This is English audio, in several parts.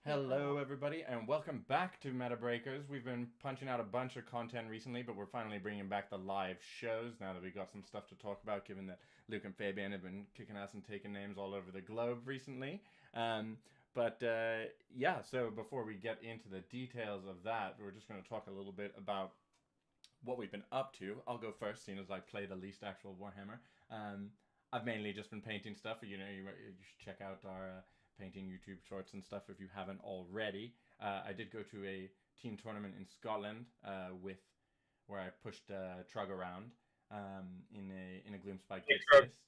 Hello, everybody, and welcome back to Meta Breakers. We've been punching out a bunch of content recently, but we're finally bringing back the live shows now that we've got some stuff to talk about, given that Luke and Fabian have been kicking ass and taking names all over the globe recently. Yeah, so before we get into the details of that, we're just going to talk a little bit about what we've been up to. I'll go first, seeing as I play the least actual Warhammer. I've mainly just been painting stuff. You should check out our painting YouTube shorts and stuff if you haven't already. I did go to a team tournament in Scotland where I pushed Trug around in a Gloomspike list.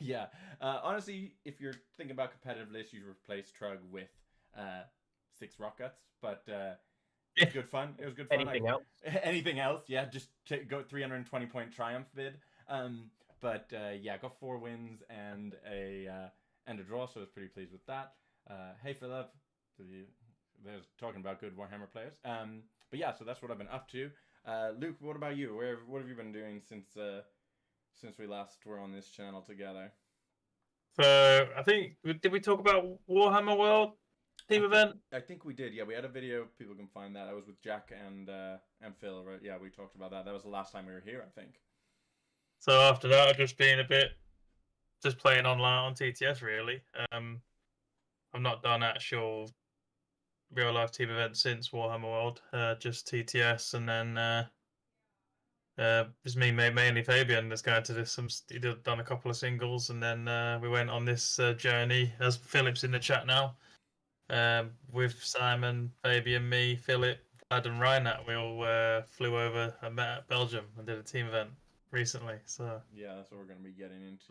Yeah. Honestly, if you're thinking about competitive lists, you replace Trug with 6 rock guts, but it was good fun. It was good fun. Anything else? Anything else? Yeah, just go 320 point triumph bid. Yeah, got 4 wins and a draw, so I was pretty pleased with that. Hey Philip, there's talking about good Warhammer players. But yeah, so that's what I've been up to. Luke, what about you? What have you been doing since we last were on this channel together? So I think did we talk about Warhammer World team event? I think we did. Yeah, we had a video. People can find that. I was with Jack and Phil. Right? Yeah, we talked about that. That was the last time we were here, I think. So after that, I've just been just playing online on TTS really. I've not done actual real life team events since Warhammer World. Just TTS, and then it's me mainly Fabian that's going to this. He done a couple of singles, and then we went on this journey. As Philip's in the chat now, with Simon, Fabian, me, Philip, Vlad, and Reinat. We all flew over and met at Belgium and did a team event recently. So yeah, that's what we're going to be getting into.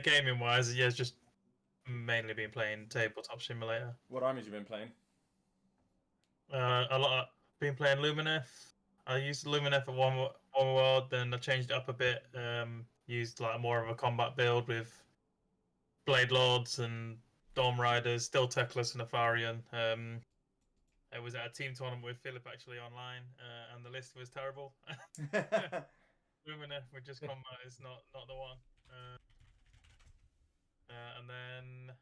Gaming wise, yeah, it's just mainly been playing Tabletop Simulator. What armies you been playing? A lot. Been playing Lumineth. I used Lumineth at one world, then I changed it up a bit. Used like more of a combat build with Blade Lords and Dorm Riders, still Teclis and Afarian. I was at a team tournament with Philip actually online, and the list was terrible. Lumineth with just combat is not the one. And then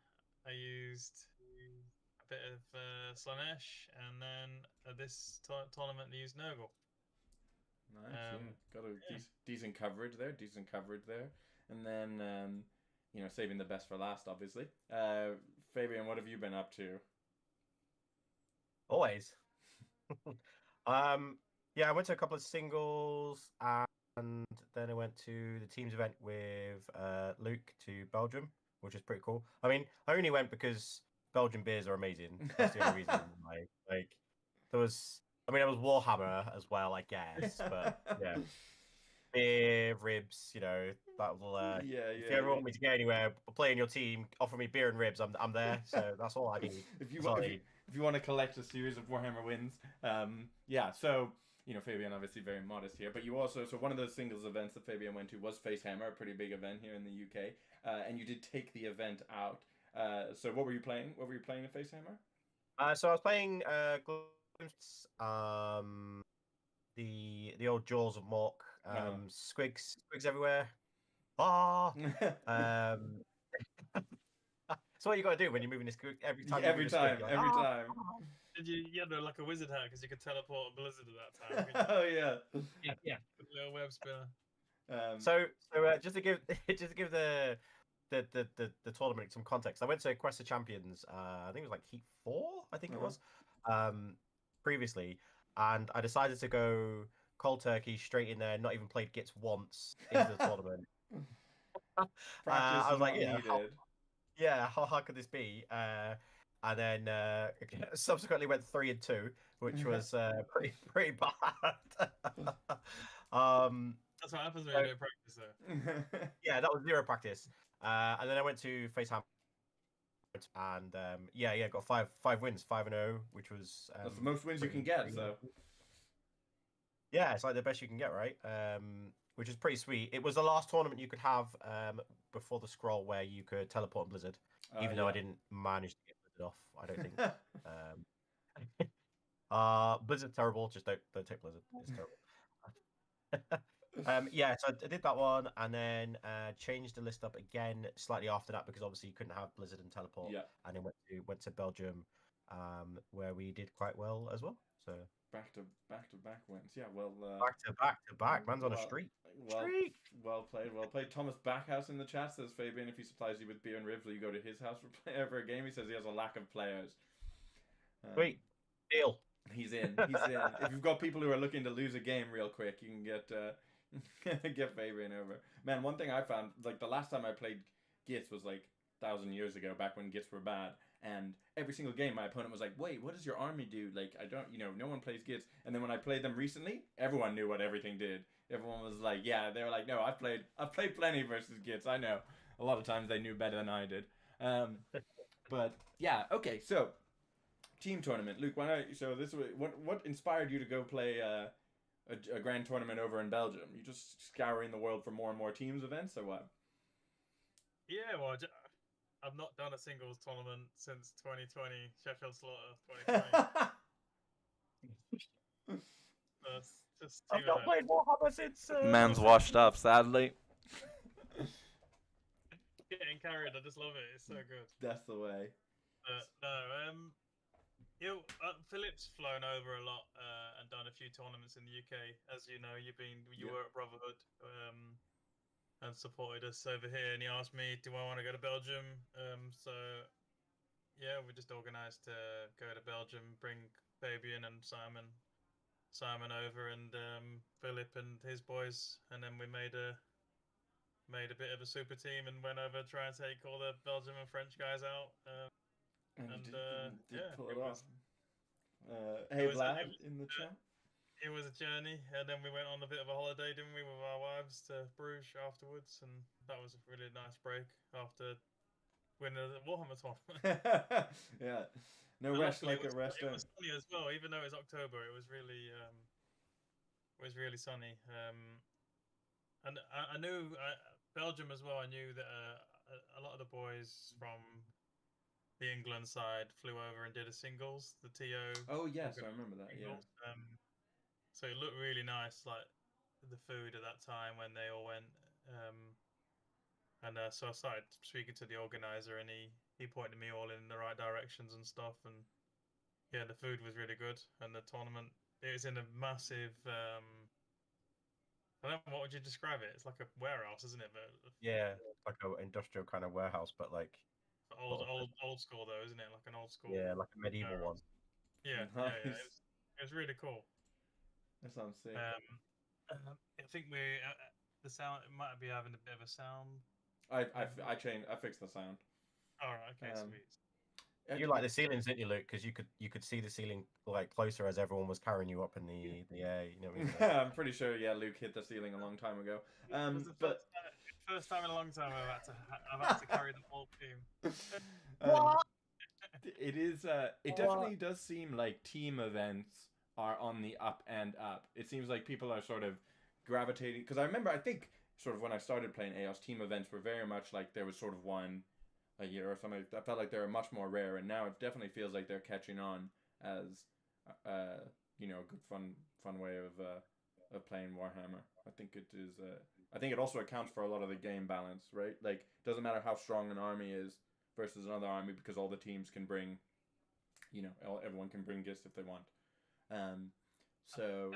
I used a bit of Slanesh, and then this tournament I used Nurgle. Nice, yeah. Got a decent coverage there. And then, saving the best for last, obviously. Fabian, what have you been up to? Always. Yeah, I went to a couple of singles, and then I went to the teams event with Luke to Belgium, which is pretty cool. I mean, I only went because Belgian beers are amazing. That's the only reason. There was Warhammer as well, I guess. But yeah, beer, ribs. That will. If you ever want me to get anywhere, play in your team, offer me beer and ribs. I'm there. So that's all I need. If you want to collect a series of Warhammer wins, yeah. So. Fabian obviously very modest here, but so one of those singles events that Fabian went to was Facehammer, a pretty big event here in the UK, and you did take the event out. So what were you playing? What were you playing at Facehammer? So I was playing the old Jaws of Mork, squigs everywhere. So what you got to do when you're moving this every time? Every time. Did you had like a wizard hat because you could teleport a blizzard at that time? Oh yeah. Yeah. A little web spinner. So just to give the tournament some context, I went to Quest of Champions. I think it was like Heat 4. I think it was previously, and I decided to go cold turkey straight in there. Not even played Gits once into the tournament. I was like, how hard could this be? And then subsequently went 3-2, which was pretty bad. That's what happens when you don't practice, though. Yeah, that was 0 practice. And then I went to Faceham, and got five wins, 5-0, which was that's the most wins you can get. So yeah, it's like the best you can get, right? Which is pretty sweet. It was the last tournament you could have before the scroll where you could teleport and Blizzard, even though I didn't manage to get Blizzard off. I don't think. Blizzard's terrible. Just don't take Blizzard. It's terrible. So I did that one, and then changed the list up again slightly after that because obviously you couldn't have Blizzard and teleport. Yeah. And then went to Belgium where we did quite well as well. So back to back wins. Yeah, well, back to back. Man's on a streak. Well, well played, well played. Thomas Backhouse in the chat says, Fabian, if he supplies you with beer and ribs, will you go to his house for a game? He says he has a lack of players. Sweet deal. He's in. He's in. If you've got people who are looking to lose a game real quick, you can get Fabian over. Man, one thing I found, like the last time I played Gits was like 1,000 years ago, back when Gits were bad. And every single game, my opponent was like, wait, what does your army do? Like, I don't, no one plays Gits. And then when I played them recently, everyone knew what everything did. Everyone was like, yeah, they were like, no, I've played plenty versus Gits. I know. A lot of times they knew better than I did. But yeah, okay, so team tournament. Luke, what inspired you to go play a grand tournament over in Belgium? You just scouring the world for more and more teams events, or what? Yeah, well, I've not done a singles tournament since 2020, Sheffield Slaughter 2020. I've not played Warhammer since. Man's washed up, sadly. Getting carried, I just love it. It's so good. That's the way. Philip's flown over a lot and done a few tournaments in the UK. As you know, you were at Brotherhood and supported us over here. And he asked me, do I want to go to Belgium? So yeah, we just organised to go to Belgium, bring Fabian and Simon over, and Philip and his boys, and then we made a bit of a super team and went over to try and take all the Belgium and French guys out. Pull it off. Hey Vlad in the chat. It was a journey, and then we went on a bit of a holiday, didn't we, with our wives to Bruges afterwards, and that was a really nice break after winning the Warhammer tournament. Yeah, no rest like a rest. It was sunny as well, even though it was October. It was really sunny. And I knew Belgium as well. I knew that a lot of the boys from the England side flew over and did a singles, the TO. Oh yes, I remember that. Singles. Yeah. So it looked really nice, like the food at that time when they all went. So I started speaking to the organizer, and he pointed me all in the right directions and stuff. And yeah, the food was really good, and the tournament, it was in a massive. I don't know, what would you describe it? It's like a warehouse, isn't it? But yeah, like an industrial kind of warehouse, but like old school though, isn't it? Like an old school. Yeah, like a medieval one. Yeah, nice. Yeah. It was really cool. That sounds sick. I think the sound, it might be having a bit of a sound. I fixed the sound. All right, okay, sweet. You like the ceilings, didn't you, Luke? Because you could see the ceiling like closer as everyone was carrying you up in the air. You know what I mean? I'm pretty sure. Yeah, Luke hit the ceiling a long time ago. But first time in a long time I've had to carry the whole team. It is. It definitely does seem like team events are on the up and up. It seems like people are sort of gravitating. Because I think sort of when I started playing AOS, team events were very much like there was sort of one a year or something. I felt like they were much more rare, and now it definitely feels like they're catching on as a good fun way of playing Warhammer. I think it is. I think it also accounts for a lot of the game balance, right? Like, it doesn't matter how strong an army is versus another army, because all the teams can bring, everyone can bring gifts if they want. So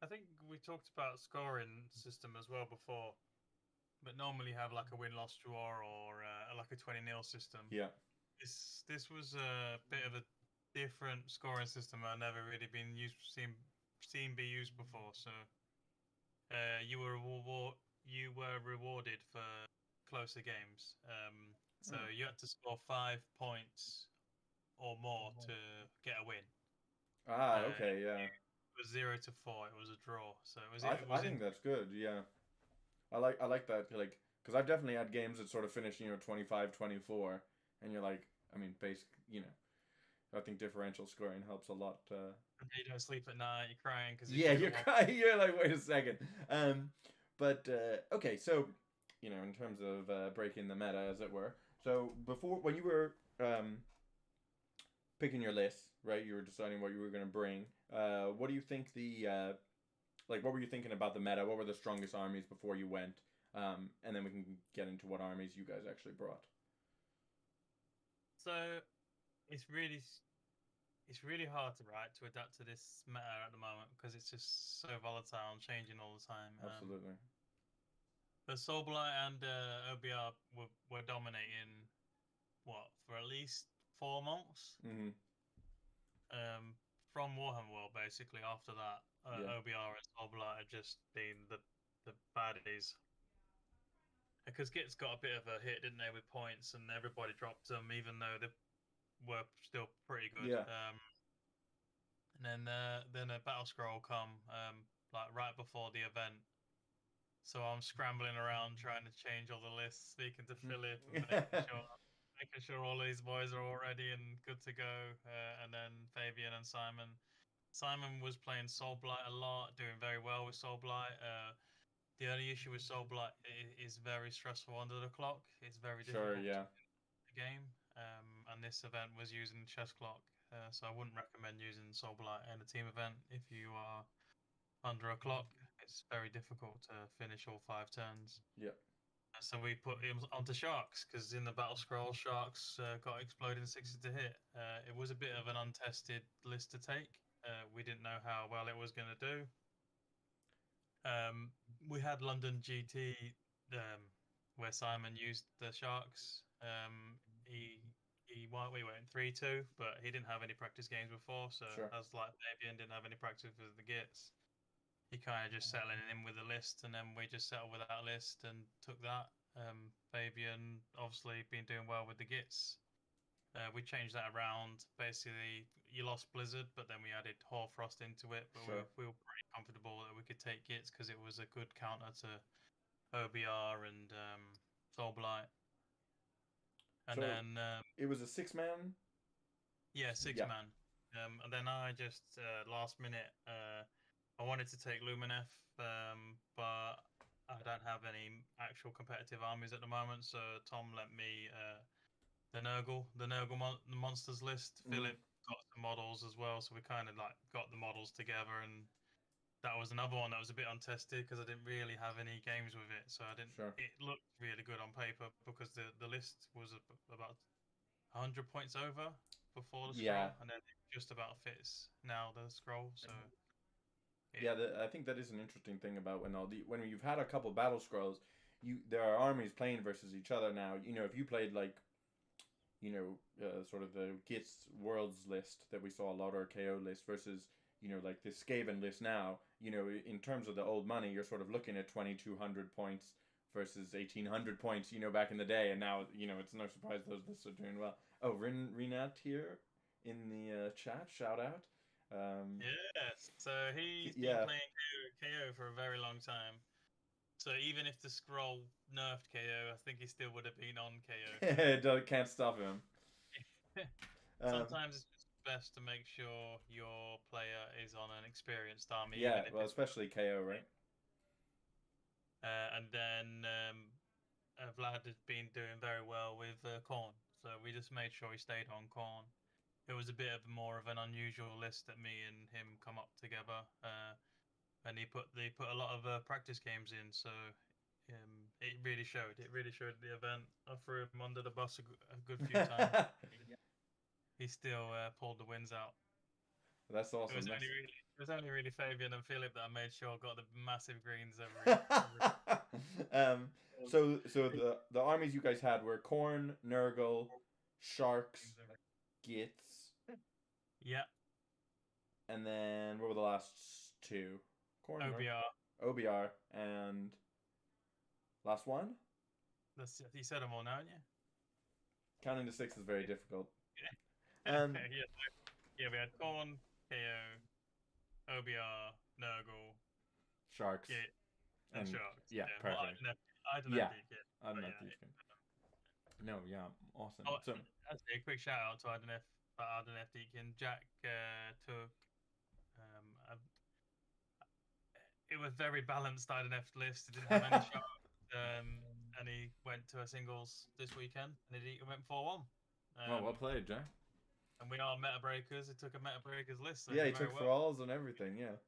I think we talked about scoring system as well before, but normally have like a win-loss draw or like a 20-0 system. Yeah. This was a bit of a different scoring system. I've never really seen be used before. So you were rewarded for closer games. So you had to score 5 points or more to get a win. Okay, yeah. It was 0 to 4. It was a draw. So it was. I think that's good. Yeah, I like that. Like, because I've definitely had games that sort of finish 25-24, and you're like, I mean, I think differential scoring helps a lot. You don't sleep at night. You're crying because you're crying. You're like, wait a second. But okay, so in terms of breaking the meta, as it were. So when you were picking your list, right? You were deciding what you were going to bring. What do you think what were you thinking about the meta? What were the strongest armies before you went? And then we can get into what armies you guys actually brought. So it's really it's really hard to adapt to this meta at the moment because it's just so volatile and changing all the time. Absolutely. But Soulblight and OBR were dominating for at least 4 months. Mm-hmm. From Warhammer World, basically. After that, Yeah. OBR and Soulblight have just been the baddies. Because Gits got a bit of a hit, didn't they, with points, and everybody dropped them, even though they were still pretty good. Yeah. And then a battle scroll come like right before the event. So I'm scrambling around trying to change all the lists, speaking to Philip, and making sure all these boys are all ready and good to go. And then Fabian and Simon. Simon was playing Soulblight a lot, doing very well with Soulblight. The only issue with Soulblight is very stressful under the clock. It's very difficult Sure. Yeah. to game. And this event was using chess clock, so I wouldn't recommend using Soulblight in a team event if you are under a clock. It's very difficult to finish all 5 turns. Yeah. So we put him onto Sharks because in the battle scroll, Sharks got exploding 60 to hit. It was a bit of an untested list to take. We didn't know how well it was going to do. We had London GT where Simon used the Sharks. We went 3-2, but he didn't have any practice games before, so Sure. as like Fabian didn't have any practice with the Gits, he kind of just settling in with the list, and then we just settled with that list and took that. Fabian obviously been doing well with the Gits. We changed that around. Basically, you lost Blizzard, but then we added Hoarfrost into it. But Sure. we were pretty comfortable that we could take Gits because it was a good counter to OBR and Soulblight. And So then it was a 6-man. yeah, 6-man. And then I just last minute I wanted to take Luminef, but I don't have any actual competitive armies at the moment. So Tom lent me the Nurgle monsters list. Philip got some models as well, so we kind of like got the models together, and that was another one that was a bit untested because I didn't really have any games with it. So I didn't. Sure. It looked really good on paper because the list was about 100 points over before the scroll, Yeah. and then it just about fits now the scroll. So Yeah, I think that is an interesting thing about when you've had a couple battle scrolls, there are armies playing versus each other now. You know, if you played like, you know, sort of the Gits Worlds list that we saw a lot, or KO list versus, you know, like the Skaven list now, you know, in terms of the old money, you're sort of looking at 2,200 points versus 1,800 points, you know, back in the day, and now, you know, it's no surprise those lists are doing well. Oh, Renat here in the chat, shout out. Yes, so he's been playing KO for a very long time. So even if the scroll nerfed KO, I think he still would have been on KO. Can't stop him. Sometimes it's just best to make sure your player is on an experienced army. Yeah, well, especially KO, right? And then Vlad has been doing very well with Khorne, so we just made sure he stayed on Khorne. It was a bit of more of an unusual list that me and him come up together, and they put a lot of practice games in, so it really showed. It really showed the event. I threw him under the bus a good few times. He still pulled the wins out. That's awesome. It was only really Fabian and Philip that I made sure got the massive greens So the armies you guys had were Khorne, Nurgle, Sharks, Gits. Yeah. And then what were the last two? Khorne, OBR, and last one? You said them all now, yeah? Counting to 6 is very difficult. Yeah, we had Khorne, KO, OBR, Nurgle, Sharks, Git, and Sharks. Yeah, perfect. Well, I don't know No, yeah, awesome. Oh, so, actually, a quick shout out to Ardenef Deacon. Jack took it was very balanced Ardenef list. It didn't have any shots, and he went to a singles this weekend, and he went 4-1. Well played, Jack. And we are meta breakers. He took a meta breakers list. So yeah, he took thralls and everything. Yeah,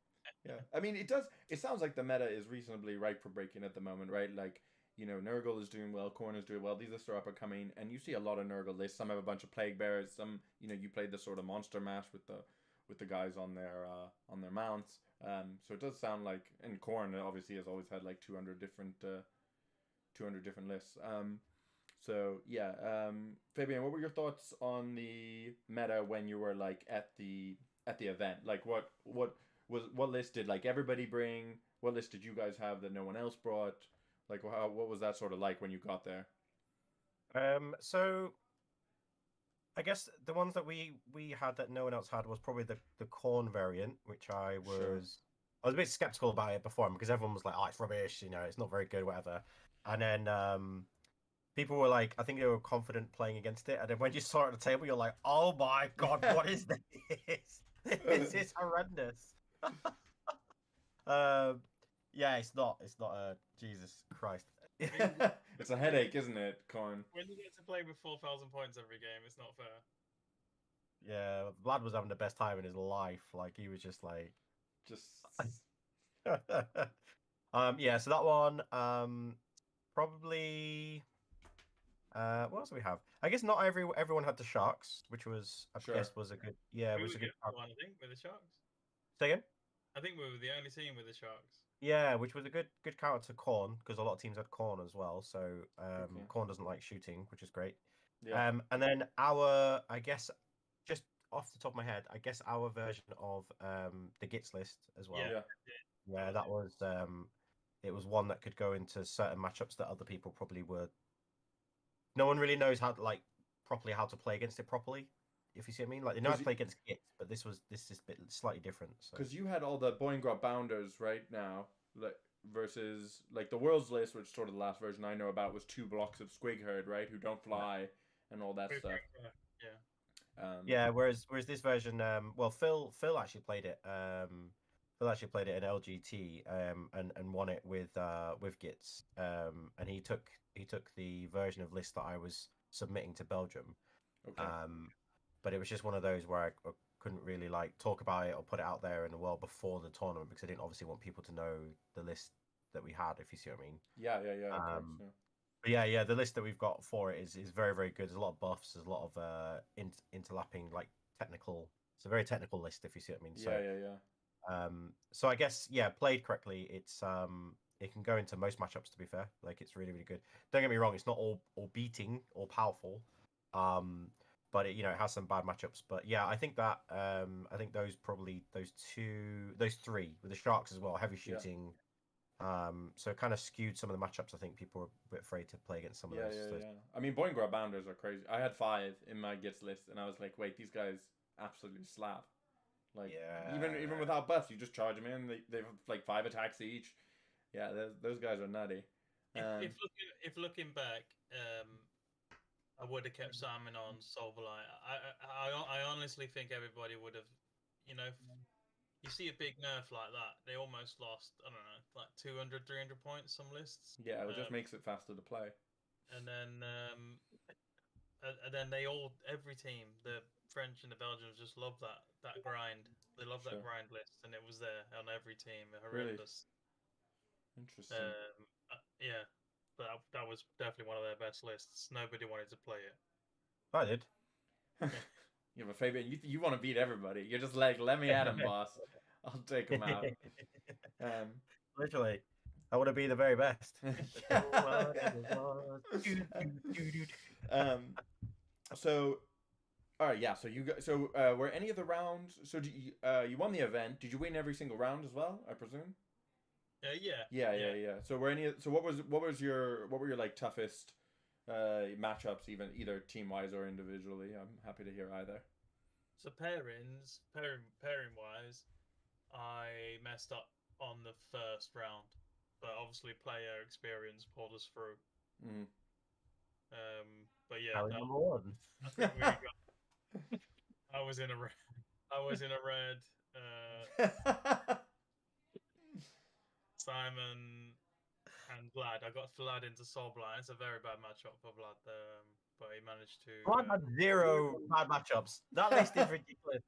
yeah. I mean, it sounds like the meta is reasonably ripe for breaking at the moment, right? Like, Nurgle is doing well, Khorne is doing well. These lists are up and coming, and you see a lot of Nurgle lists. Some have a bunch of plague bearers. Some, you played the sort of monster mash with the guys on their mounts. So it does sound like, and Khorne obviously has always had like 200 different lists. So yeah, Fabian, what were your thoughts on the meta when you were like at the event? Like what list did like everybody bring? What list did you guys have that no one else brought? Like what was that sort of like when you got there? So I guess the ones that we had that no one else had was probably the Khorne variant, which I was a bit skeptical about it before because everyone was like, "Oh, it's rubbish, it's not very good, whatever." And then people were like, I think they were confident playing against it, and then when you saw it at the table, you're like, "Oh my god, what is this? This is horrendous." Yeah, it's not a Jesus Christ. It's a headache, isn't it, Khorne? When you get to play with 4,000 points every game, it's not fair. Yeah, Vlad was having the best time in his life. Like he was just like, yeah. So that one, probably. What else do we have? I guess not everyone had the Sharks, which was guess was a good was a good one, I think, with the Sharks. Say again? I think we were the only team with the Sharks. Yeah, which was a good counter to Khorne because a lot of teams had Khorne as well. So Khorne doesn't like shooting, which is great. Yeah. And then I guess just off the top of my head, I guess our version of the Gits list as well. Yeah, that was it was one that could go into certain matchups that other people probably were. No one really knows how to properly how to play against it properly. If you see what I mean, like they know how to play against Gits, but this is a bit slightly different. Because you had all the Boingrot Bounders right now, like versus like the World's List, which sort of the last version I know about was 2 blocks of Squigherd, right, who don't fly and all that stuff. Yeah. Whereas this version, well, Phil actually played it. Phil actually played it in LGT, and won it with Gits. And he took the version of list that I was submitting to Belgium. Okay. But it was just one of those where I couldn't really talk about it or put it out there in the world before the tournament because I didn't obviously want people to know the list that we had, if you see what I mean. Yeah. But yeah, the list that we've got for it is very, very good. There's a lot of buffs. There's a lot of interlapping technical. It's a very technical list, if you see what I mean. So, yeah. So I guess played correctly, it's it can go into most matchups. To be fair, it's really, really good. Don't get me wrong, it's not all beating or powerful. But it has some bad matchups. But yeah, I think that I think those three with the Sharks as well, heavy shooting. So it kind of skewed some of the matchups. I think people were a bit afraid to play against some of those. Yeah. I mean, Boingrot Bounders are crazy. I had 5 in my Gits list, and I was like, wait, these guys absolutely slap. Even without buffs, you just charge them in. They have like 5 attacks each. Yeah, those guys are nutty. If looking back, I would have kept Simon on Solverlight. I honestly think everybody would have, you see a big nerf like that, they almost lost, I don't know, like 200, 300 points, some lists. Yeah, it just makes it faster to play. And then every team, the French and the Belgians just love that grind. They love that grind list, and it was there on every team. Horrendous. Really? Interesting. Yeah. But that was definitely one of their best lists. Nobody wanted to play it. I did. Yeah, but Fabian, you want to beat everybody. You're just like, let me at him, boss. I'll take him out. Literally, I want to be the very best. So, all right, yeah. So were any of the rounds? So you won the event? Did you win every single round as well? I presume. Yeah. So what were your like toughest matchups, either team wise or individually? I'm happy to hear either. So pairing wise, I messed up on the first round, but obviously player experience pulled us through. Mm. But yeah, number one. I think we got. I was in a red. Simon and Vlad. I got Vlad into Soulblight. It's a very bad matchup for Vlad, but he managed to. Vlad had 0 bad matchups. That list is ridiculous.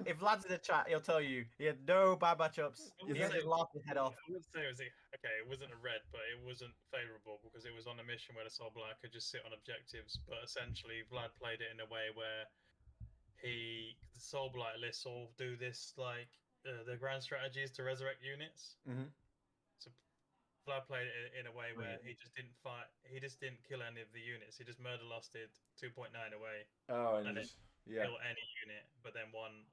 If Vlad's in the chat, he'll tell you he had no bad matchups. I He wouldn't just say- laughed his head off. I wouldn't say it was okay. It wasn't a red, but it wasn't favourable because it was on a mission where the Soul Blight could just sit on objectives. But essentially, Vlad played it in a way where the Soul Blight lists all do this like the grand strategy is to resurrect units. Mhm. So Vlad played it in a way where Right. he just didn't fight. He just didn't kill any of the units. He just murder lusted 2.9 away, Oh, and And just, yeah. kill any unit, but then won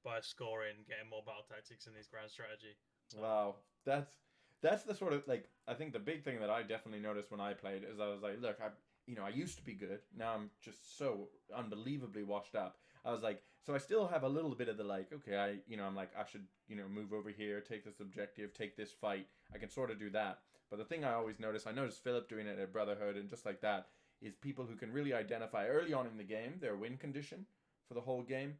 by scoring, getting more battle tactics in his grand strategy. So, Wow, that's the sort of like I think the big thing that I definitely noticed when I played is I was like, look, I used to be good. Now I'm just so unbelievably washed up. I was like, so I still have a little bit of the like, okay, I'm like I should move over here, take this objective, take this fight. I can sort of do that. But the thing I noticed Philip doing it at Brotherhood and just like that, is people who can really identify early on in the game their win condition for the whole game,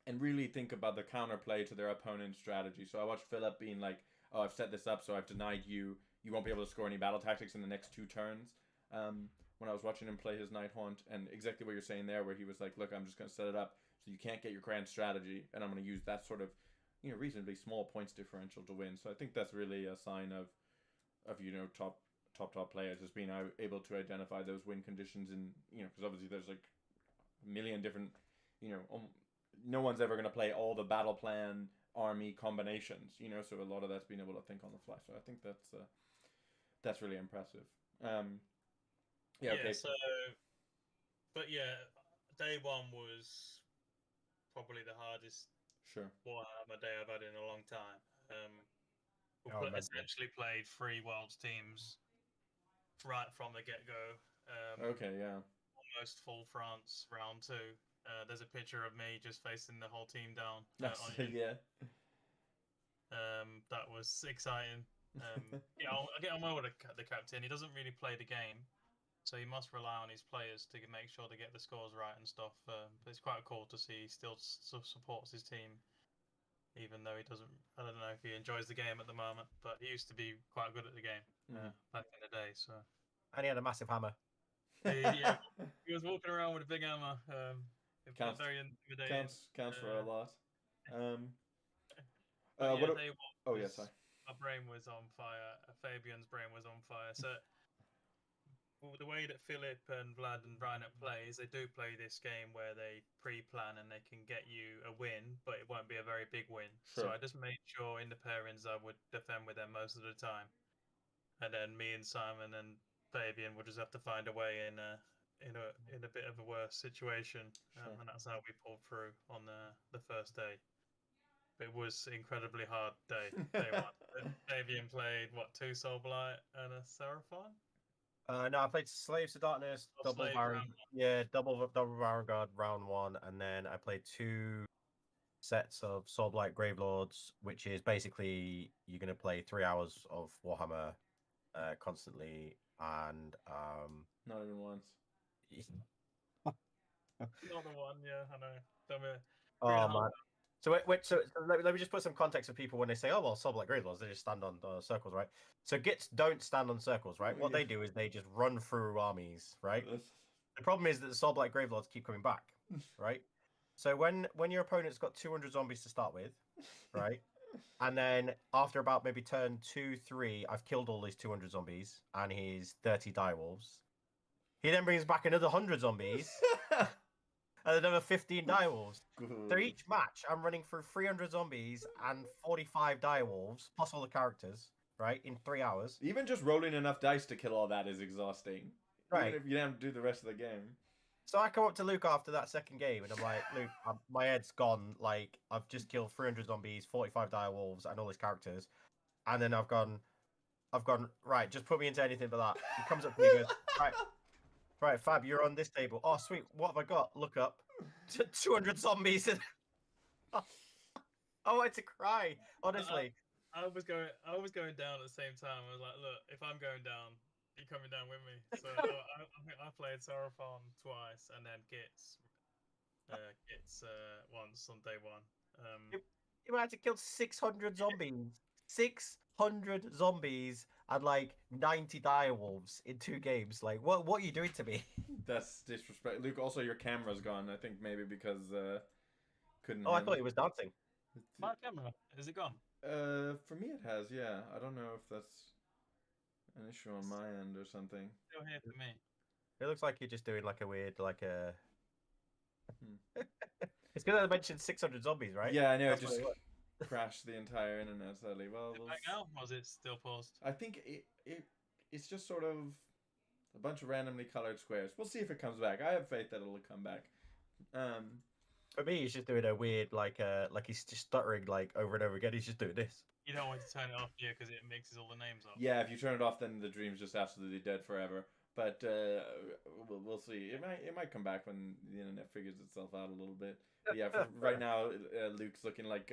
and really think about the counterplay to their opponent's strategy. So I watched Philip being like, oh, I've set this up so I've denied you. You won't be able to score any battle tactics in the next 2 turns. When I was watching him play his Night Haunt, and exactly what you're saying there, where he was like, look, I'm just going to set it up so you can't get your grand strategy, and I'm going to use that sort of, reasonably small points differential to win. So I think that's really a sign of top players, is being able to identify those win conditions, and because obviously there's like a million different, no one's ever going to play all the battle plan army combinations, so a lot of that's being able to think on the fly. So I think that's really impressive. Yeah, okay. So, but yeah, day one was probably the hardest Sure. Warhammer day I've had in a long time. We Oh, imagine. essentially played 3 Worlds teams right from the get-go. Okay, yeah. Almost full France round 2. There's a picture of me just facing the whole team down. Yeah. That was exciting. Yeah, I get on well with the captain. He doesn't really play the game, so he must rely on his players to make sure they get the scores right and stuff. But it's quite cool to see he still supports his team, even though he doesn't. I don't know if he enjoys the game at the moment, but he used to be quite good at the game back in the day. So, And he had a massive hammer. yeah, he was walking around with a big hammer. Counts- Very intimidating. counts for a lot. But what? day Oh one yeah, was- sorry. My brain was on fire. Fabian's brain was on fire. So the way that Philip and Vlad and Reinhardt plays, they do play this game where they pre-plan and they can get you a win, but it won't be a very big win. Sure. So I just made sure in the pairings I would defend with them most of the time, and then me and Simon and Fabian would just have to find a way in a bit of a worse situation, Sure. and that's how we pulled through on the first day. It was incredibly hard day one. Fabian played 2 Soul Blight and a Seraphon. No, I played Slaves to Darkness, Oh, double Slaves Baron, round double Baron Guard round 1, and then I played 2 sets of Soul Blight Gravelords, which is basically you're going to play 3 hours of Warhammer constantly, and Not even once. Not the one, yeah, I know. Don't be- oh man. So wait, so let me just put some context for people when they say, "Oh well, Soul Blight Gravelords, they just stand on circles, right?" So Gits don't stand on circles, right? What Yeah. they do is they just run through armies, right? The problem is that the Soul Blight Gravelords keep coming back, right? So when your opponent's got 200 zombies to start with, right? And then after about maybe turn 2, 3, I've killed all these 200 zombies and his 30 direwolves. He then brings back another 100 zombies and another 15 direwolves. So each match, I'm running through 300 zombies and 45 direwolves, plus all the characters, right, in 3 hours. Even just rolling enough dice to kill all that is exhausting. Right. Even if you don't do the rest of the game. So I come up to Luke after that second game, and I'm like, Luke, my head's gone. Like, I've just killed 300 zombies, 45 direwolves, and all these characters. And then I've gone, right, just put me into anything but that. He comes up to me and goes, right, Fab, you're on this table. Oh, sweet, what have I got? Look up. 200 zombies. I wanted to cry, honestly. I was going down at the same time. I was like, look, if I'm going down, you're coming down with me. So I played Seraphon twice and then Gits once on day one. You had to kill 600 zombies. 600 zombies and like 90 direwolves in 2 games. Like, what are you doing to me? That's disrespect. Luke, also your camera's gone. I think maybe because couldn't. Oh, I thought he was dancing. My camera, is it gone? For me it has, yeah. I don't know if that's an issue on my end or something. Still here for me. It looks like you're just doing like a weird, like a. Hmm. It's because I mentioned 600 zombies, right? Yeah, I know. That's It what just it was. crashed the entire internet sadly. Well, Is it back now? Or is it still paused? I think it's just sort of a bunch of randomly colored squares. We'll see if it comes back. I have faith that it'll come back. For me, he's just doing a weird, like he's just stuttering like over and over again. He's just doing this. You don't want to turn it off here because it mixes all the names up. Yeah, if you turn it off, then the dream's just absolutely dead forever. But we'll see. It might come back when the internet figures itself out a little bit. But yeah, for right now, Luke's looking like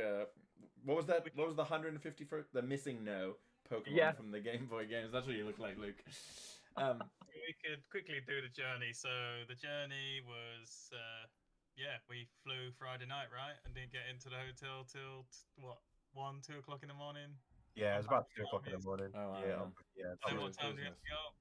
what was that? What was the 151st? The missing no Pokemon from the Game Boy games. That's what you look like, Luke. We could quickly do the journey. So the journey was, we flew Friday night, right, and didn't get into the hotel till what, 1-2 o'clock in the morning. Yeah, it was about 2 o'clock in the morning. Oh, yeah. So what time did you have to go?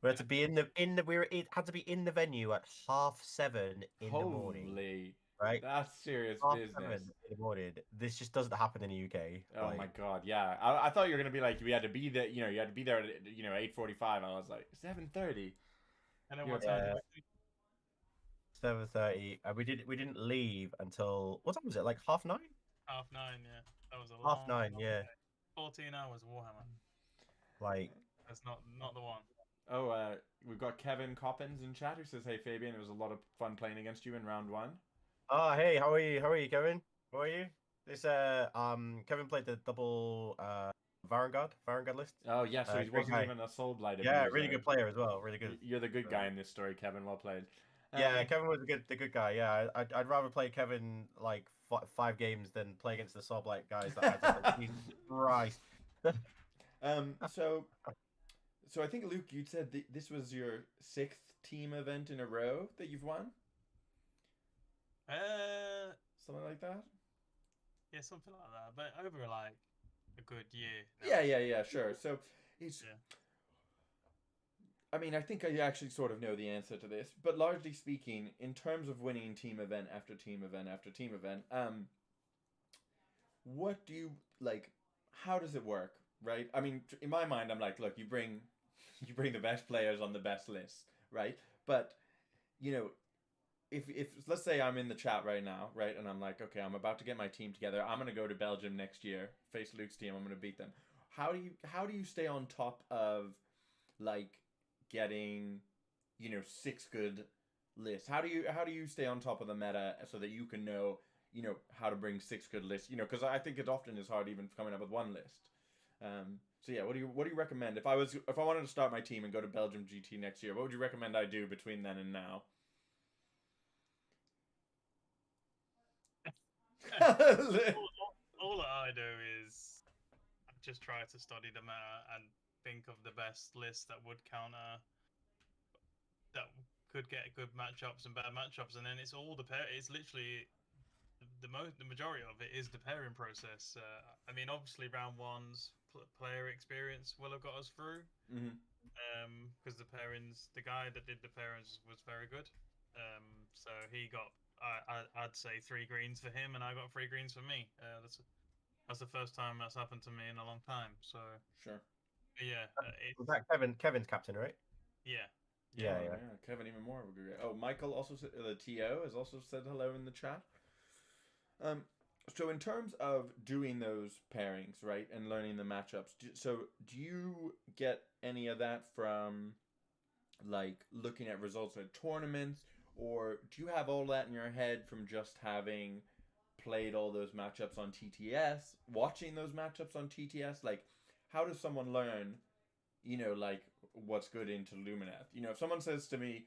We had to be it had to be in the venue at 7:30 in the morning. Holy, right? That's serious 7:30 business. in the morning. This just doesn't happen in the UK. Oh my god, yeah. I thought you were gonna be like we had to be there. You had to be there at 8:45. I was like 7:30. And then what time did you 7:30, and we didn't leave until what time was it? Like 9:30? 9:30, yeah. That was a long 9:30, yeah. 14 hours Warhammer. Like That's not the one. Oh, we've got Kevin Coppins in chat who says, "Hey Fabian, it was a lot of fun playing against you in round 1." oh hey, how are you? How are you, Kevin? How are you? This Kevin played the double Varangard list. Oh yeah, so he great wasn't guy. even a soul blighted. Yeah, really good player as well. Really good. You're the good guy in this story, Kevin. Well played. Yeah, Kevin was the good guy. Yeah, I'd rather play Kevin like 5 games than play against the Soulblight guys. Jesus Christ. So I think Luke, you said this was your 6th team event in a row that you've won. Something like that. Yeah, something like that. But over like a good year. Yeah, sure. So it's. Yeah. I mean, I think I actually sort of know the answer to this, but largely speaking, in terms of winning team event after team event after team event, what do you like? How does it work? Right? I mean, in my mind, I'm like, look, you bring the best players on the best list, right? But if let's say I'm in the chat right now, right, and I'm like, okay, I'm about to get my team together. I'm gonna go to Belgium next year, face Luke's team. I'm gonna beat them. How do you stay on top of like getting 6 good lists? How do you stay on top of the meta so that you can know how to bring 6 good lists? Because I think it often is hard even coming up with one list. So yeah, what do you recommend if I wanted to start my team and go to Belgium GT next year? What would you recommend I do between then and now? all I do is just try to study the meta and think of the best list that would counter, that could get good matchups and bad matchups, and then it's all it's literally the majority of it is the pairing process. I mean, obviously round 1's player experience will have got us through, because the guy that did the pairings was very good. So he got, I'd say 3 greens for him, and I got 3 greens for me. That's the first time that's happened to me in a long time. So sure. Yeah. Was that Kevin's captain, right? Yeah. Yeah. Kevin, even more of a good guy. Oh, Michael also said, the TO has also said hello in the chat. So in terms of doing those pairings, right, and learning the matchups, do you get any of that from like looking at results at tournaments, or do you have all that in your head from just having played all those matchups on TTS, watching those matchups on TTS? Like, how does someone learn, like what's good into Lumineth? If someone says to me,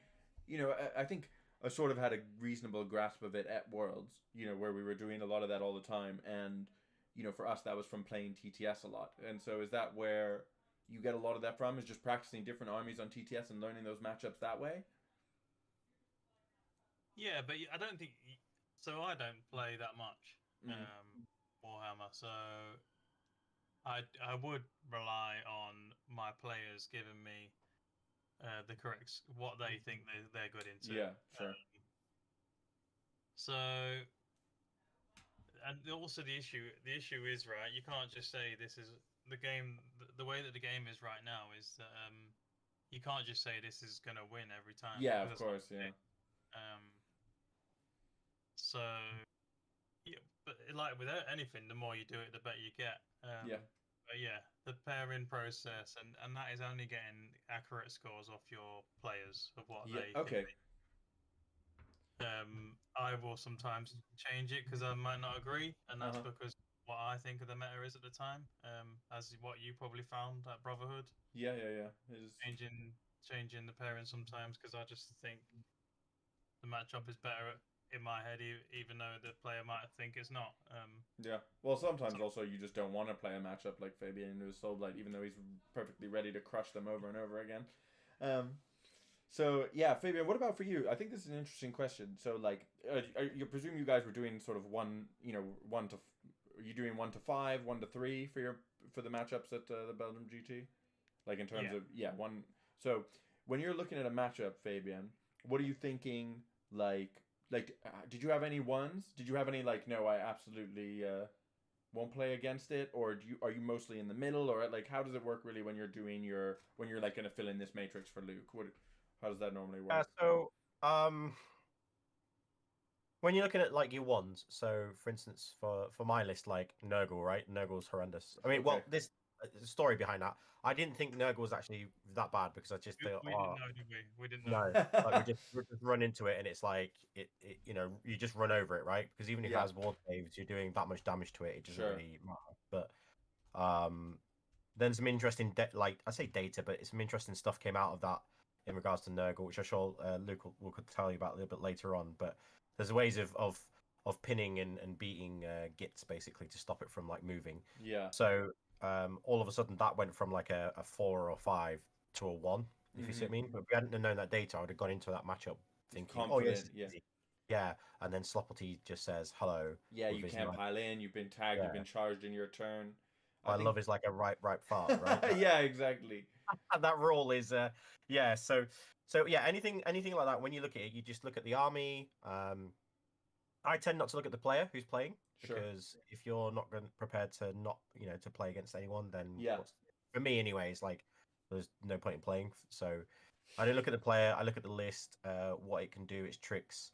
I think I sort of had a reasonable grasp of it at Worlds, where we were doing a lot of that all the time. And, for us, that was from playing TTS a lot. And so is that where you get a lot of that from, is just practicing different armies on TTS and learning those matchups that way? Yeah, but I don't think... So I don't play that much Warhammer, so I would rely on my players giving me the correct, what they think they're good into. Yeah, sure. So and also the issue is, right, you can't just say this is the game. The way that the game is right now is that you can't just say this is going to win every time. Yeah, of because that's not course, the yeah. case. So yeah, but like with anything, the more you do it, the better you get. Yeah. But yeah, the pairing process, and that is only getting accurate scores off your players of what Yeah. they Okay. can be. I will sometimes change it because I might not agree, and that's Uh-huh. because what I think of the meta is at the time. As what you probably found at Brotherhood, Yeah, yeah, yeah. It is. changing the pairing sometimes because I just think the matchup is better in my head, even though the player might think it's not. Yeah. Well, sometimes also you just don't want to play a matchup like Fabian into his Soul Blight, even though he's perfectly ready to crush them over and over again. So yeah, Fabian, what about for you? I think this is an interesting question. So like, you presume you guys were doing sort of one, one to, are you doing 1 to 5, 1 to 3 for the matchups at the Belgium GT? Like in terms Yeah. of one. So when you're looking at a matchup, Fabian, what are you thinking? Did you have any ones? Did you have any like, no, I absolutely won't play against it, or are you mostly in the middle, or like how does it work really when you're doing when you're like going to fill in this matrix for Luke? How does that normally work? So when you're looking at like your ones, so for instance, for my list, like Nurgle, right? Nurgle's horrendous. I mean, well, Okay. this story behind that, I didn't think Nurgle was actually that bad because I just thought, We didn't know, did we? We didn't know. no, like we just run into it and it's like it you just run over it, right? Because even if it Yeah. has ward saves, you're doing that much damage to it. It doesn't Sure. really matter. But then some interesting like I say data, but some interesting stuff came out of that in regards to Nurgle, which I'm sure Luke will tell you about a little bit later on. But there's ways of pinning and beating Gits basically to stop it from like moving. Yeah. So all of a sudden that went from like a 4 or a 5 to a 1, if you see what I mean. But if we hadn't known that data, I would have gone into that matchup thinking, oh yes, Confident, yeah. easy. Yeah, and then Sloppity just says hello. Yeah, with you his can't knife. pile in. You've been tagged. Yeah. You've been charged in your turn. My love is like a ripe fart, right? Yeah, exactly. That rule is yeah. So yeah, anything like that. When you look at it, you just look at the army. I tend not to look at the player who's playing Sure. because if you're not prepared to not to play against anyone, then Yeah. for me anyways, like there's no point in playing. So I don't look at the player. I look at the list, what it can do, its tricks,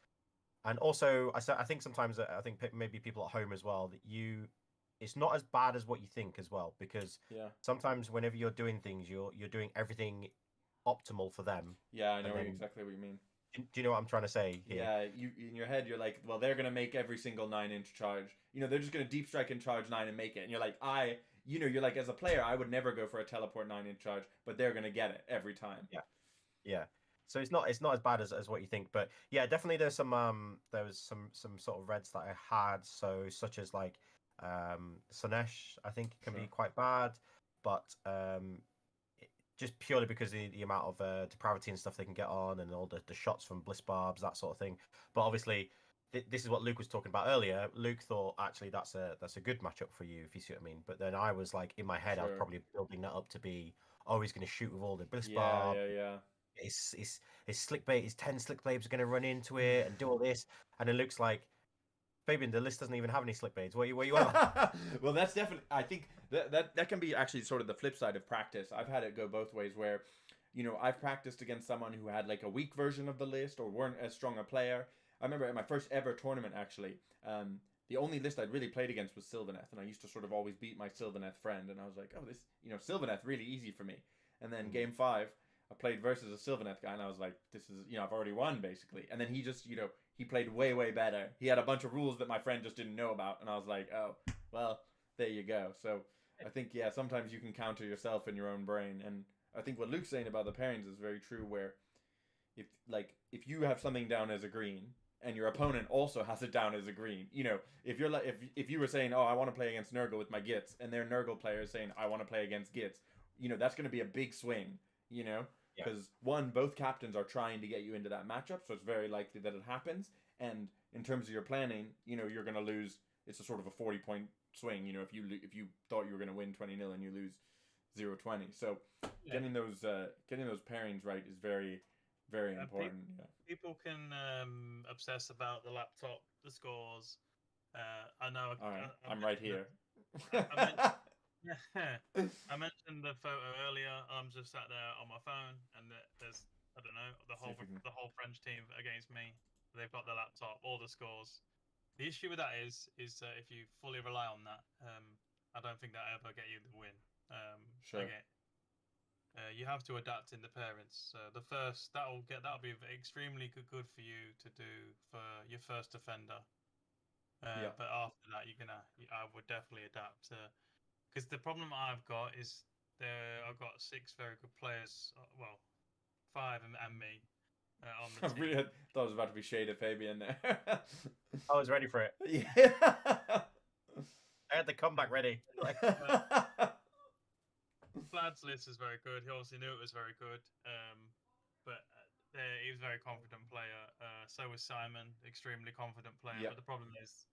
and also I think sometimes I think maybe people at home as well that it's not as bad as what you think as well, because Yeah. sometimes whenever you're doing things, you're doing everything optimal for them. Yeah, I know exactly what you mean. Do you know what I'm trying to say here? Yeah, you in your head you're like, well, they're gonna make every single 9-inch charge. They're just gonna deep strike and charge 9 and make it. And you're like, you're like, as a player, I would never go for a teleport 9-inch charge, but they're gonna get it every time. Yeah. So it's not as bad as what you think, but yeah, definitely there was some sort of reds that I had, so such as like Slanesh, I think can be quite bad, but just purely because the amount of depravity and stuff they can get on, and all the shots from bliss barbs, that sort of thing. But obviously, this is what Luke was talking about earlier. Luke thought actually that's a good matchup for you, if you see what I mean. But then I was like, in my head, I was probably building that up to be, oh, he's going to shoot with all the bliss barb. Yeah. His slick blade, his 10 slick blades are going to run into it and do all this, and it looks like, Fabian, the list doesn't even have any slick blades. Where you are? Well, that's definitely. I think that can be actually sort of the flip side of practice. I've had it go both ways, where, I've practiced against someone who had like a weak version of the list or weren't as strong a player. I remember in my first ever tournament, actually, the only list I'd really played against was Sylvaneth, and I used to sort of always beat my Sylvaneth friend, and I was like, oh, this, Sylvaneth really easy for me. And then game 5, I played versus a Sylvaneth guy, and I was like, this is, I've already won, basically. And then he just, he played way, way better. He had a bunch of rules that my friend just didn't know about, and I was like, oh, well, there you go. So I think, yeah, sometimes you can counter yourself in your own brain, and I think what Luke's saying about the pairings is very true, where if you have something down as a green, and your opponent also has it down as a green, if you're like, if you were saying, oh, I want to play against Nurgle with my Gits, and their Nurgle player is saying, I want to play against Gits, that's going to be a big swing, because one, both captains are trying to get you into that matchup, so it's very likely that it happens. And in terms of your planning, you're going to lose. It's a sort of a 40-point swing. If you thought you were going to win 20-0 and you lose 0-20. So getting those pairings right is very, very important. People can obsess about the laptop, the scores, I know. All right, I'm right here. I mentioned the photo earlier. I'm just sat there on my phone, and there's I don't know the See if we can- whole French team against me. They've got their laptop, all the scores. The issue with that is if you fully rely on that, I don't think that ever get you the win. Sure. Again, you have to adapt in the pairings. The first that'll be extremely good for you to do for your first defender. Yeah. But after that, I would definitely adapt. Because the problem I've got is I've got 6 very good players. Well, 5 and me on the I team. really thought it was about to be shaded Fabian there. I was ready for it. Yeah. I had the comeback ready. Vlad's list is very good. He obviously knew it was very good. But he was a very confident player. So was Simon, extremely confident player. Yep. But the problem is,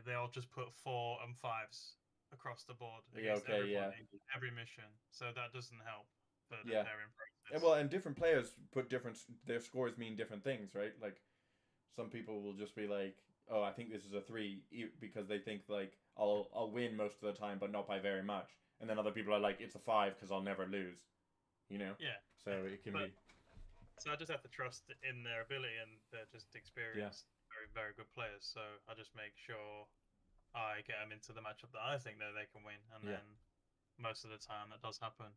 they all just put 4 and 5s across the board against everybody, every mission. So that doesn't help for the pairing process. Well, and different players put their scores mean different things, right? Like, some people will just be like, "Oh, I think this is a 3," because they think like I'll win most of the time, but not by very much. And then other people are like, "It's a 5 because I'll never lose," you know. Yeah. So it can be. So I just have to trust in their ability, and they're just experienced, very, very good players. So I just make sure I get them into the matchup that I think that they can win, and then most of the time that does happen.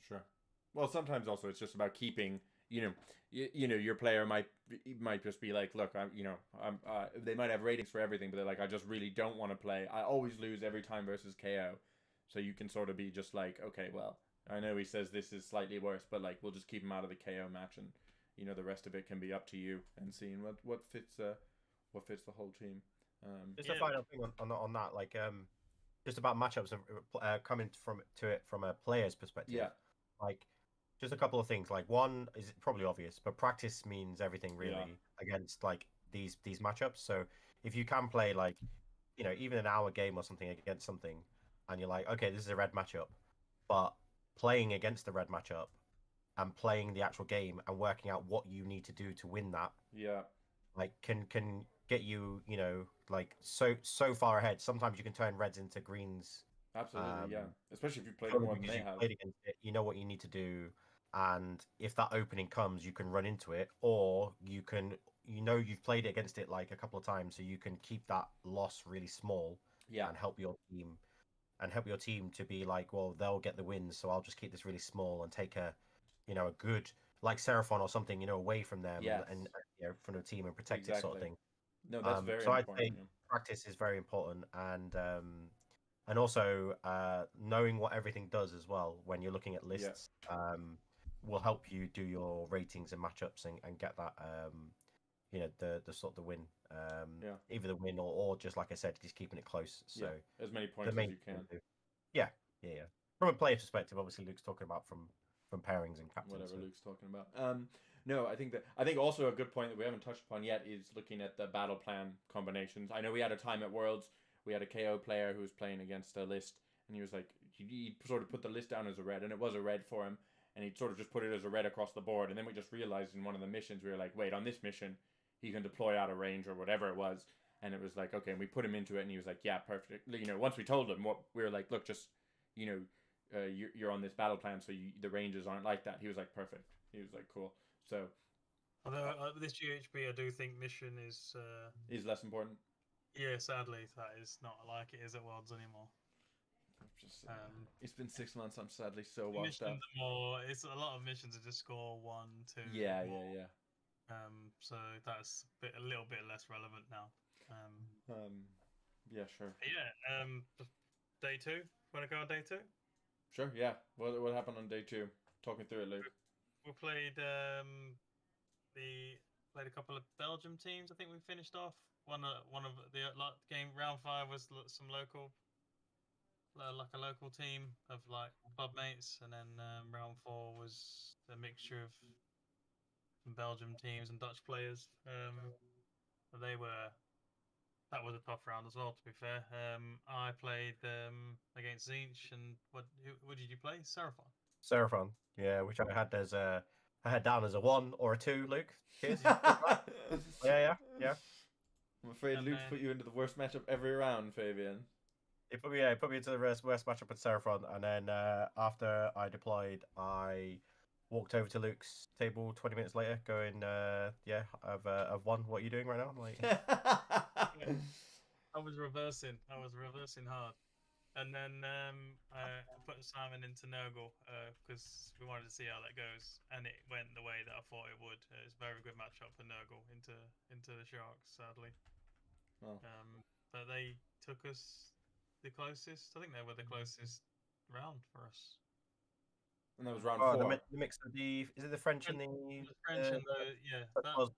Sure. Well, sometimes also it's just about keeping. Your player might just be like, look, they might have ratings for everything, but they're like, I just really don't want to play. I always lose every time versus KO. So you can sort of be just like, okay, well, I know he says this is slightly worse, but like we'll just keep him out of the KO match, and the rest of it can be up to you and seeing what fits the whole team. Just a final thing on that, like just about matchups and coming to it from a player's perspective. Yeah. Like, just a couple of things. Like, one is probably obvious, but practice means everything really against like these matchups. So if you can play like, even an hour game or something against something, and you're like, okay, this is a red matchup, but playing against the red matchup and playing the actual game and working out what you need to do to win that, like can get you, like so far ahead. Sometimes you can turn reds into greens. Absolutely, especially if you play more than they have. Played against it, you know what you need to do, and if that opening comes, you can run into it, or you can, you've played it against it like a couple of times, so you can keep that loss really small, and help your team to be like, well, they'll get the wins, so I'll just keep this really small and take a good, like Seraphon or something, away from them, and from the team, and protect it, sort of thing. No, that's very so important. I'd say practice is very important, and also knowing what everything does as well when you're looking at lists will help you do your ratings and matchups and get that the sort of the win, either the win or just like I said, just keeping it close. So as many points as you can. Yeah. From a player perspective, obviously Luke's talking about from pairings and captains. Whatever Luke's talking about. No, I think also a good point that we haven't touched upon yet is looking at the battle plan combinations. I know we had a time at Worlds. We had a KO player who was playing against a list, and he was like, he sort of put the list down as a red, and it was a red for him, and he sort of just put it as a red across the board, and then we just realized in one of the missions, we were like, wait, on this mission, he can deploy out of range or whatever it was, and it was like, okay, and we put him into it, and he was like, yeah, perfect. Once we told him, we were like, look, just, you're on this battle plan, so the ranges aren't like that. He was like, perfect. He was like, cool. So, although this GHB, I do think mission is less important. Yeah, sadly, that is not like it is at Worlds anymore. It's been 6 months. I'm sadly so washed up. It's a lot of missions to just score 1, 2. Yeah. So that's a little bit less relevant now. Yeah, sure. Day 2. Want to go on day 2? Sure. Yeah. What happened on day 2? Talk me through it, Luke. We played played a couple of Belgium teams. I think we finished off. One of the game round 5 was some local, like a local team of like club mates, and then round 4 was a mixture of some Belgium teams and Dutch players. That was a tough round as well, to be fair. I played against Zinch, and what did you play? Seraphon, yeah, which I had down as a 1 or a 2. Luke, cheers. Yeah. I'm afraid And Luke's then- put you into the worst matchup every round, Fabian. He put me into the worst matchup with Seraphon, and then after I deployed, I walked over to Luke's table 20 minutes later, going, I've won. What are you doing right now? I'm like, I was reversing hard. And then I put Simon into Nurgle because we wanted to see how that goes, and it went the way that I thought it would. It's a very good matchup for Nurgle into the Sharks, sadly. Well. But they took us the closest. I think they were the closest round for us. And that was round oh, 4. the mix of the is it the French and the French and yeah,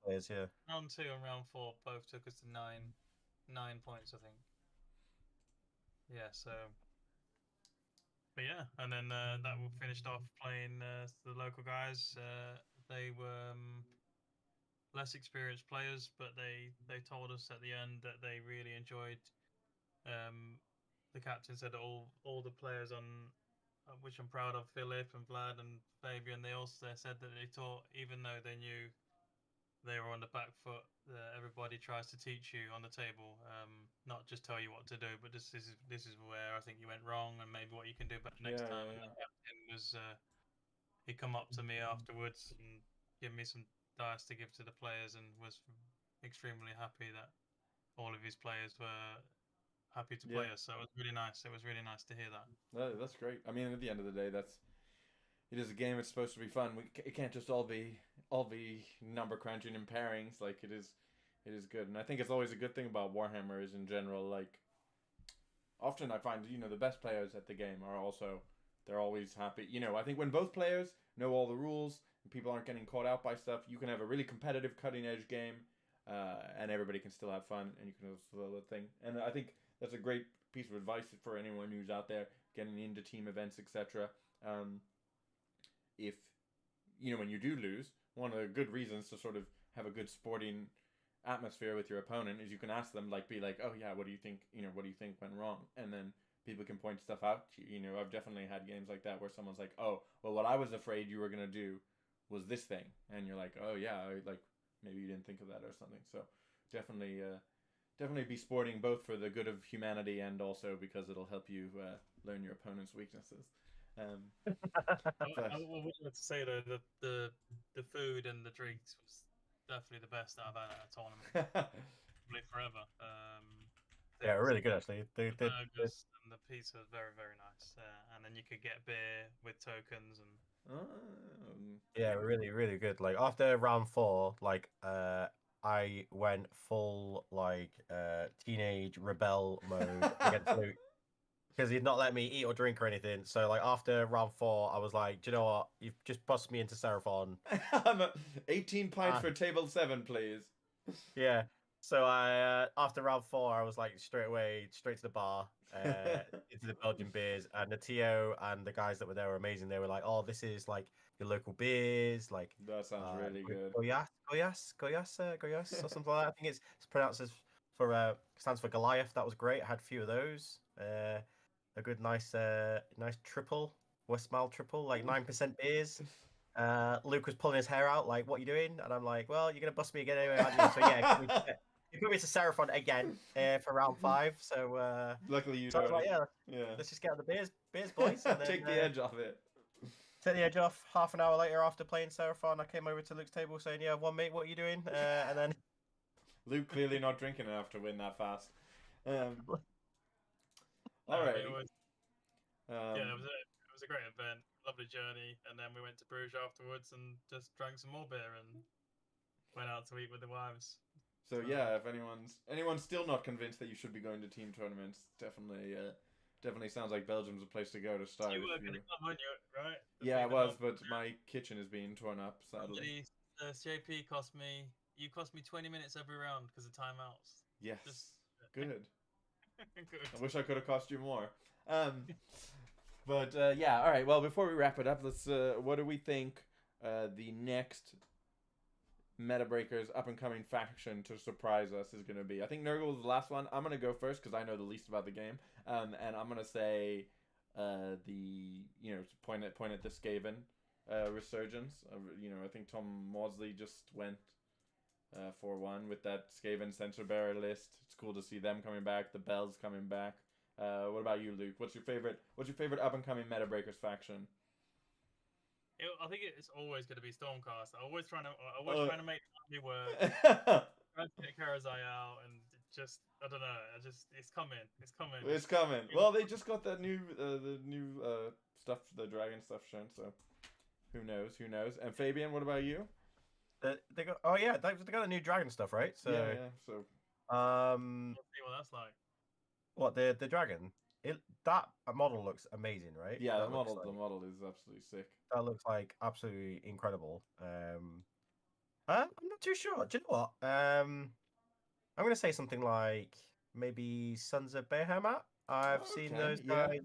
players, yeah. round 2 and round 4 both took us to 9 points, I think. Yeah, so. But yeah, and then that we finished off playing the local guys. They were less experienced players, but they told us at the end that they really enjoyed. The captain said that all the players on, which I'm proud of, Philip and Vlad and Fabian, they also said that they taught, even though they knew they were on the back foot, everybody tries to teach you on the table, not just tell you what to do, but this is where I think you went wrong, and maybe what you can do better next time. Yeah. And the captain was he come up to me afterwards and give me some dice to give to the players, and was extremely happy that all of his players were happy to play us. So it was really nice. It was really nice to hear that. That's great. I mean, at the end of the day, it is a game. It's supposed to be fun. It can't just all be number crunching and pairings. Like it is good. And I think it's always a good thing about Warhammer is in general. Like often I find the best players at the game are also they're always happy. I think when both players know all the rules and people aren't getting caught out by stuff, you can have a really competitive, cutting edge game, and everybody can still have fun and you can have a thing. And I think that's a great piece of advice for anyone who's out there getting into team events, etc. If when you do lose, one of the good reasons to sort of have a good sporting atmosphere with your opponent is you can ask them be like, oh yeah, what do you think? What do you think went wrong? And then people can point stuff out to you. I've definitely had games like that where someone's like, oh, well, what I was afraid you were gonna do was this thing, and you're like, oh yeah, maybe you didn't think of that or something. So definitely be sporting, both for the good of humanity and also because it'll help you learn your opponent's weaknesses. I would like to say though that the food and the drinks was definitely the best I've had at a tournament, probably forever. Yeah, really good actually. The burgers and the pizza was very, very nice, and then you could get beer with tokens and. Yeah, really, really good. Like after round 4, I went full teenage rebel mode against Luke because he'd not let me eat or drink or anything. So after round 4, I was like, do you know what? You've just bust me into Seraphon. 18 pints for table 7, please. Yeah. So I after round 4, I was straight to the bar, into the Belgian beers, and the TO and the guys that were there were amazing. They were like, "Oh, this is your local beers, that sounds really good." Goyas, or something like that. I think it's pronounced as stands for Goliath. That was great. I had a few of those. A good nice triple, Westmail triple, 9% beers. Luke was pulling his hair out, like, "What are you doing?" And I'm like, "Well, you're gonna bust me again anyway, aren't you?" So yeah, you put me to Seraphon again for round 5. So luckily you so I was don't. like, Yeah. Let's just get on the beers, boys. And then, take the edge off it. Take the edge off. Half an hour later, after playing Seraphon, I came over to Luke's table saying, "Yeah, one mate, what are you doing?" And then Luke clearly not drinking enough to win that fast. All right. It was a great event, lovely journey, and then we went to Bruges afterwards and just drank some more beer and went out to eat with the wives. So yeah, if anyone's still not convinced that you should be going to team tournaments, definitely sounds like Belgium's a place to go to start. You were going to come, weren't you? Right? Yeah, I was, but my kitchen is being torn up, sadly. CAP cost me 20 minutes every round because of timeouts. Yes. Good. Good. I wish I could have cost you more. But yeah, all right. Well, before we wrap it up, let's. What do we think the next Meta Breakers up and coming faction to surprise us is going to be? I think Nurgle was the last one. I'm going to go first because I know the least about the game, and I'm going to say point at the Skaven resurgence. I think Tom Maudsley just went 4-1 with that Skaven Censor Bearer list. It's cool to see them coming back. The Bells coming back. What about you, Luke? What's your favorite up and coming Meta Breakers faction? I think it's always going to be Stormcast. Always trying to make me work. Trying to get Karazai out, and just I don't know. It's coming. It's coming. Well, they just got that new stuff, the dragon stuff shown. So who knows? And Fabian, what about you? They got they got a new dragon stuff, right? So yeah. So we'll see what that's like. What the dragon? That model looks amazing, right? Yeah, the model is absolutely sick. That looks like absolutely incredible. I'm not too sure. Do you know what? I'm gonna say something like maybe Sons of Behemoth. I've seen those guys.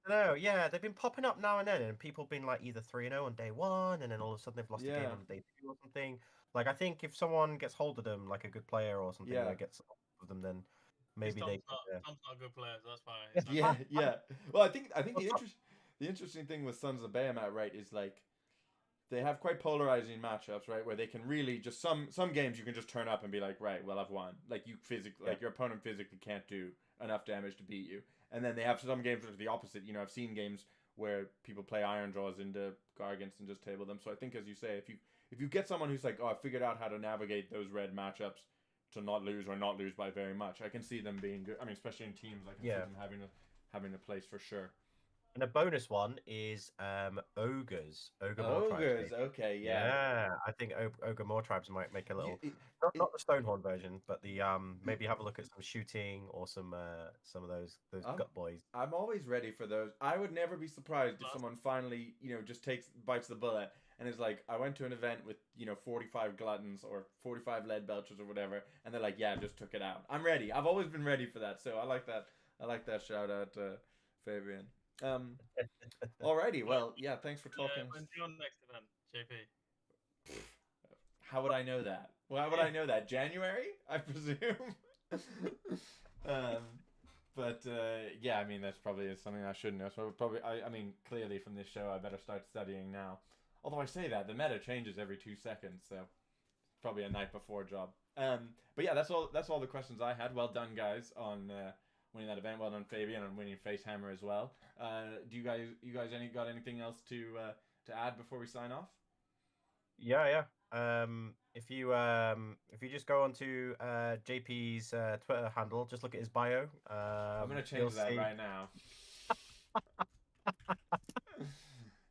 No, yeah, they've been popping up now and then, and people have been like either 3-0 on day one, and then all of a sudden they've lost a game on day 2 or something. Like, I think if someone gets hold of them, like a good player or something, that gets hold of them, then maybe Tom's they. Tom's not a good player, so that's fine. Yeah. Well, I think the interesting thing with Sons of Behemoth, right, is like they have quite polarizing matchups, right, where they can really just some games you can just turn up and be like, right, well, I've won. Like like your opponent physically can't do enough damage to beat you. And then they have some games that are the opposite. You know, I've seen games where people play Iron Draws into Gargants and just table them. So I think, as you say, if you get someone who's like, oh, I figured out how to navigate those red matchups to not lose by very much, I can see them being good. I mean, especially in teams, I can see them having a place for sure. And a bonus one is ogres. Ogre tribes. Okay, yeah. I think ogre more tribes might make a little not the Stonehorn version, but the maybe have a look at some shooting or some of those gut boys. I'm always ready for those. I would never be surprised if someone finally just bites the bullet and is like, I went to an event with 45 gluttons or 45 lead belchers or whatever, and they're like, yeah, just took it out. I'm ready. I've always been ready for that. So I like that shout out, Fabian. Alrighty, well, yeah, thanks for talking. When's your next event, JP? How would I know that? Why would I know that? January, I presume. Yeah, I mean, that's probably something I should know. So I mean, clearly from this show, I better start studying now. Although I say that the meta changes every 2 seconds, so probably a night before job. But yeah, that's all the questions I had. Well done, guys, on winning that event. Well done, Fabian, on winning Facehammer as well. Do you guys got anything else to add before we sign off? Yeah. If you just go onto JP's Twitter handle, just look at his bio. I'm gonna change that right now.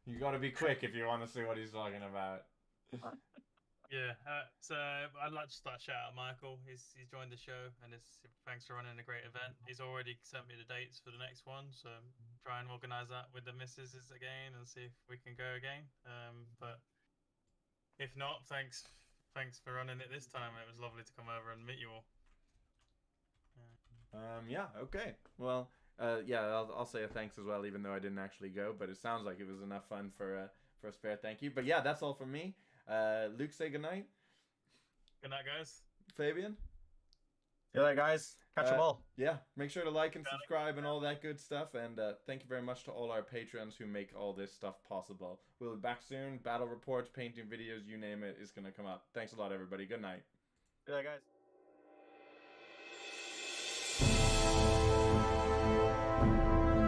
You got to be quick if you want to see what he's talking about. Yeah, so I'd like to start shout out Michael. He's joined the show, and thanks for running a great event. He's already sent me the dates for the next one, so try and organise that with the missus again and see if we can go again. But if not, thanks for running it this time. It was lovely to come over and meet you all. Yeah. Okay. Well. I'll say a thanks as well, even though I didn't actually go. But it sounds like it was enough fun for a spare thank you. But yeah, that's all from me. Luke, say goodnight. Good night, guys. Fabian? Good night, guys. Catch them all. Yeah, make sure to like and subscribe and all that good stuff. And thank you very much to all our patrons who make all this stuff possible. We'll be back soon. Battle reports, painting videos, you name it, is going to come up. Thanks a lot, everybody. Good night. Good night, guys.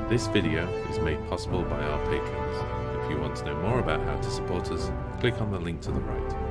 This video is made possible by our patrons. If you want to know more about how to support us, click on the link to the right.